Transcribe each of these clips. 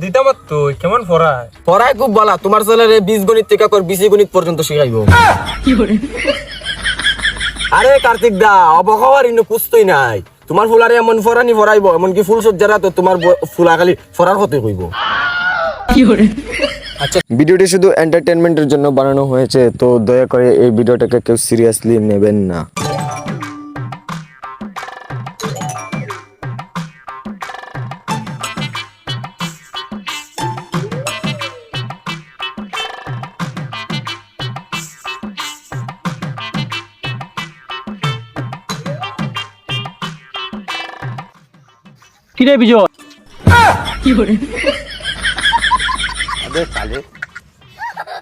দিতাম তো কেমন পড়ায়? পড়ায় খুব ভালো। তোমার ছেলেরে বীজগণিত থেকে কর বীজগণিত পর্যন্ত শিখাইবো। আরে কার্তিক দা, অবহাওয়ার ইনো কুস্তই নাই। তোমার ফুলারে এমন ফরানি ফরাইবো, এমনকি ফুল সজ্জারা তো তোমার ফুলা খালি ফরার হতে কইব। আচ্ছা, ভিডিওটি শুধু এন্টারটেনমেন্টের জন্য বানানো হয়েছে, তো দয়া করে এই ভিডিওটাকে কেউ সিরিয়াসলি নেবেন না। কিরে বিজয়,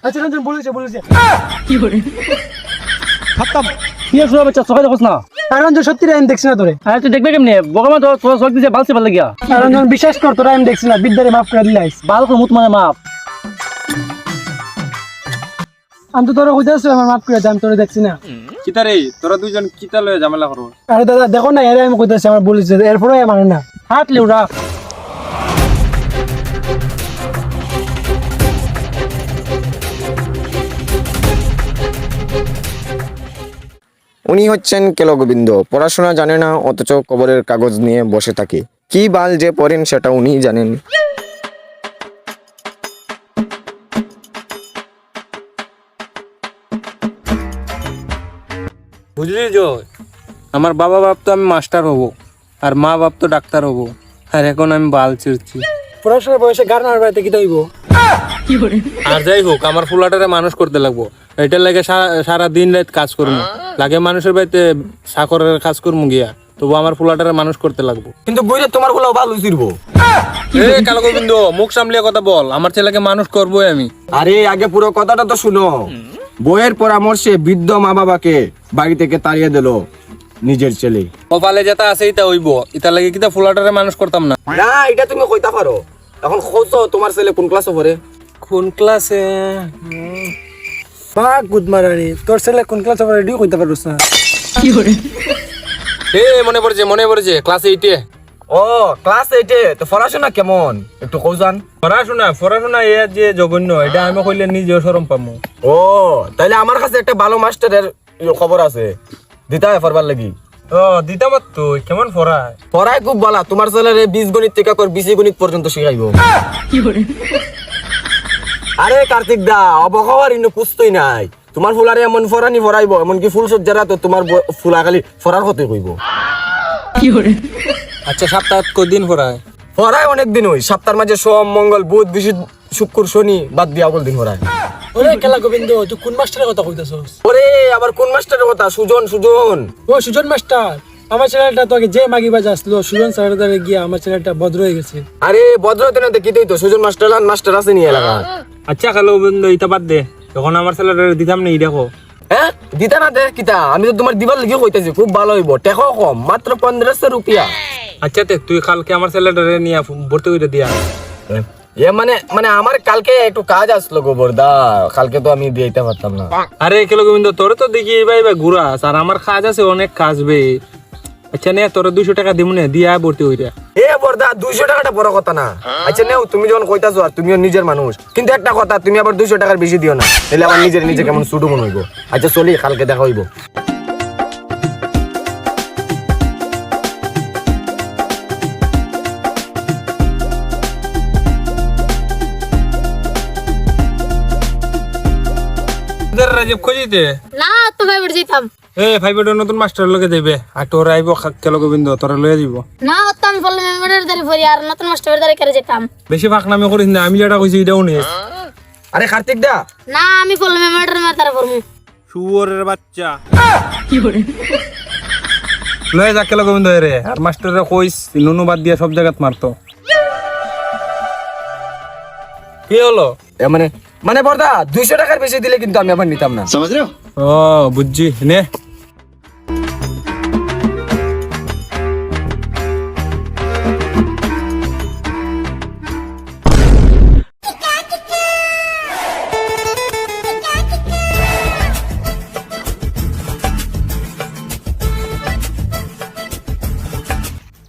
আচ্ছা রঞ্জন বলেছে কি আর শুনে বাচ্চা সকালে দেখোস না? আর রঞ্জন সত্যি আমি দেখছি না তোরে। আরে তুই দেখবে কেমনে? বগামা তো চোখ দিছে বালছে ভাল লাগিয়া। আর রঞ্জন বিশ্বাস কর, তোরা আমি দেখছি না, বিদ্যারে মাফ করে দিলাইস। বাল করে মুত মানে মাপ। আমি তো তোরা কইতাছি আমার মাফ করে দে, আমি তোরে দেখছি না। কিতা রে তোরা দুইজন কিতা লয়ে ঝামেলা করো? আরে দাদা দেখো না, এর আমি কইতাছি আমার বলেছে, এরপরে মানে না। হাত লেউরা। উনি হচ্ছেন কেলো গোবিন্দ। পড়াশোনা জানে না, অথচ কবরের কাগজ নিয়ে বসে থাকে। কি বাল যে পড়েন সেটা উনিই জানেন। বুঝলি জয়, আমার বাবা ভাবতো আমি মাস্টার হব, আর মা ভাবতো ডাক্তার হব, আর এখন আমি বাল চিরছি। পড়াশোনার বয়সে গার্নার বাড়িতে কি হইব? আর যাই হোক, আমার ফুলাটারে মানুষ করতে লাগবো। এটার লাগে সারা দিন রাত কাজ করবো, লাগে মানুষের বাড়িতে চাকরের কাজ করবো গিয়া, তবু আমার ফুলাটারে মানুষ করতে লাগবো। কিন্তু বইরে তোমার গুলো ভালো ছিড়বো। এ কালো গোবিন্দ, মুখ সামলিয়ে কথা বল। আমার ছেলেকে মানুষ করবোই আমি। আরে আগে পুরো কথাটা তো শুনো। বইয়ের পরামর্শে বৃদ্ধ মা বাবাকে বাড়ি থেকে তাড়িয়ে দিল নিজের ছেলে। কপালে যেটা আছে এটা হইব, এটা লাগে কিতা ফুলাটারে মানুষ করতাম না। না, এটা তুমি কইতা পারো। এখন খোঁজো তোমার ছেলে কোন ক্লাসে পড়ে। কোন ক্লাসে? বা গুদমারানি, তোর ছেলে কোন ক্লাসে পড়ে এডিও কইতে পারোস না। এ মনে পড়েছে ক্লাস 8-এ। ও ক্লাস 8-এ, তো পড়াশোনা কেমন একটু কৌজান। পড়াশোনা এ যে জঘন্য, এটা আমি কইলে নিজেও শরম পামু। ও তাইলে আমার কাছে একটা ভালো মাস্টারের খবর আছে, দিতা পড়বার লাগি। দিতাম তো কেমন পড়ায়? পড়ায় খুব ভালো। তোমার ছেলেরে বীজগণিত থেকে কর বীজগণিত পর্যন্ত শিখাইবো। আরে কার্তিক দা, অবহাওয়ার ইনো কুস্তই নাই। তোমার ফুলারে এমন ফরানি ফরাইবো, এমনকি ফুল সজ্জারা তো তোমার ফুলা খালি ফরার হতে কইব। আচ্ছা, সপ্তাহ কদিন পড়ায়? পড়ায় অনেক দিন হই। সপ্তাহের মাঝে সোম মঙ্গল বুধ বৃহস্পতি শুক্র শনি বাদ দিয়ে অগল দিন পড়ায়। ওরে কেলা গোবিন্দ, তুই কোন মাস্টারের কথা কইতাছস? ওরে আবার কোন মাস্টারের কথা? সুজন। ও সুজন মাস্টার। আমার ছেলেটা তো আগে যে মাগি বাজে আসলো, সুজন স্যারের দ্বারা গিয়া আমার ছেলেটা ভদ্র হয়ে গেছে। আরে ভদ্রতে না দেখিতেই তো সুজন মাস্টার আছে নি এলাকা। আচ্ছা কালো বন্ধু, এটা বাদ দে। তখন আমার ছেলেটা দিতাম না, দেখো। হ্যাঁ দিতা না দে কিতা? আমি তো তোমার দিবার লাগি কইতাছি, খুব ভালো হইব। টেকো কম, মাত্র 1500 রুপিয়া। আচ্ছা তুই কালকে আমার ছেলেটারে নিয়ে ভর্তি করে দিয়া। এ মানে আমার কালকে একটু কাজ আসলো গোবরদা, কালকে তো আমি দিতে পারতাম না। আরে কেলো গোবিন্দ, তোর তো দেখি ভাই ঘুরা, আর আমার কাজ আছে, অনেক কাজ বে। আচ্ছা নে, তোর 200 টাকা দিব না, দিয়া ভর্তি হইরা। এ বরদা 200 টাকাটা বড় কথা না। আচ্ছা নেও, তুমি যখন কইতাছো, আর তুমিও নিজের মানুষ, কিন্তু একটা কথা, তুমি আবার 200 টাকার বেশি দিও না, তাহলে আমার নিজে কেমন ছুটু মনে হইব। আচ্ছা চলি, কালকে দেখা হইব। রাজীব খুঁজিতে না তো ভাই বের যেতাম ফাইভের নতুন মাস্টার লগে দেবে, আর তোর আইব কেলো গোবিন্দ, তোরা লয়ে দিব। না তো আমি বললাম মেমোরিয়াল দাঁড়িয়ে পড়ি আর নতুন মাস্টার দাঁড়িয়ে করে যেতাম। বেশি ফাঁকনামি করিস না, আমি যেটা কইছি এটাও নিস। আরে কার্তিক দা, না আমি বললাম মেমোরিয়াল দাঁড়িয়ে পড়মু। শুয়োরের বাচ্চা লয়ে যা কেলো গোবিন্দ রে, আর মাস্টারে কইস নুনু বাদ দিয়া সব জায়গাত মারতো। কি হলো? মানে বরদা 200 টাকার বেশি দিলে কিন্তু আমি আবার নিতাম না। ও বুঝছি নে।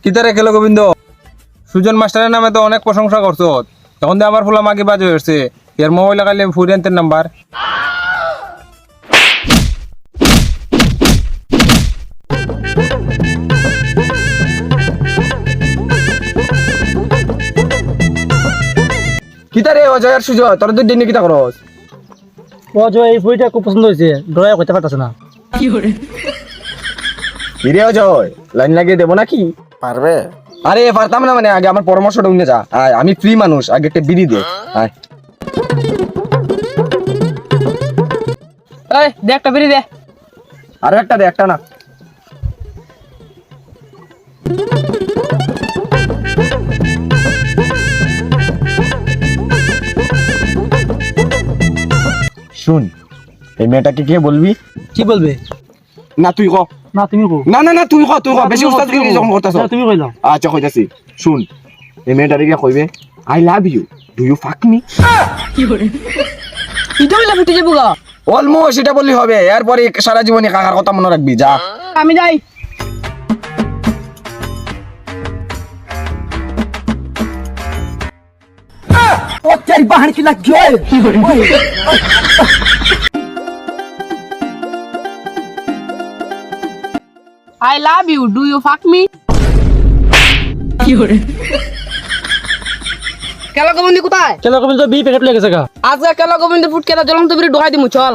কিতারে কেলো গোবিন্দ, সুজন মাস্টারের নামে তো অনেক প্রশংসা করছো, তখন দিয়ে আমার ফুলা মাগি বাজে হয়েছে, এর মোবাইল লাগাইলে ফুরিয়ান্তের নাম্বার। কিতা রে অজয় আর সুজয় তোর দুই দিন কিতা করস? ও যে এই ফুরিটা খুব পছন্দ হয়েছে, ডরাই করতে পারতেছে না। কিরে অজয় লাইন লাগিয়ে দেবো নাকি? পারবে? আরে পারতাম না, মানে আগে আমার পরামর্শটা উঠে যা। আয়, আমি ফ্রি মানুষ, আগে একটা বিড়ি দে। আয় এই দে একটা বিড়ি দে। আরো একটা দে, একটা না। শুন, এই মেয়েটাকে কে বলবি? কি বলবে? না তুই ক। না তুমি কো। না না না তুই ক, তুই ক, বেশি উস্তাদ যখন করতেছ। তুমি কইলাম। আচ্ছা কইতাছি, শুন, এই মেয়েটারে গিয়ে কইবে I love you, do you fuck me? এটা বলে ফুটে যাবো গা। অলমোস্ট এটা বললি হবে, এরপরে সারা জীবনে কাকার কথা মনে রাখবি। যা। আমি যাই। I love you. Do you fuck me? কেলা গোবিন্দ কোথায়? কেন কবে তো বি প্যাকেট লেগেছে গা। আজকে কেলা গোবিন্দ ফুট কেলা জ্বলন্ত বিড়ি ঢোকাই দিমু চল।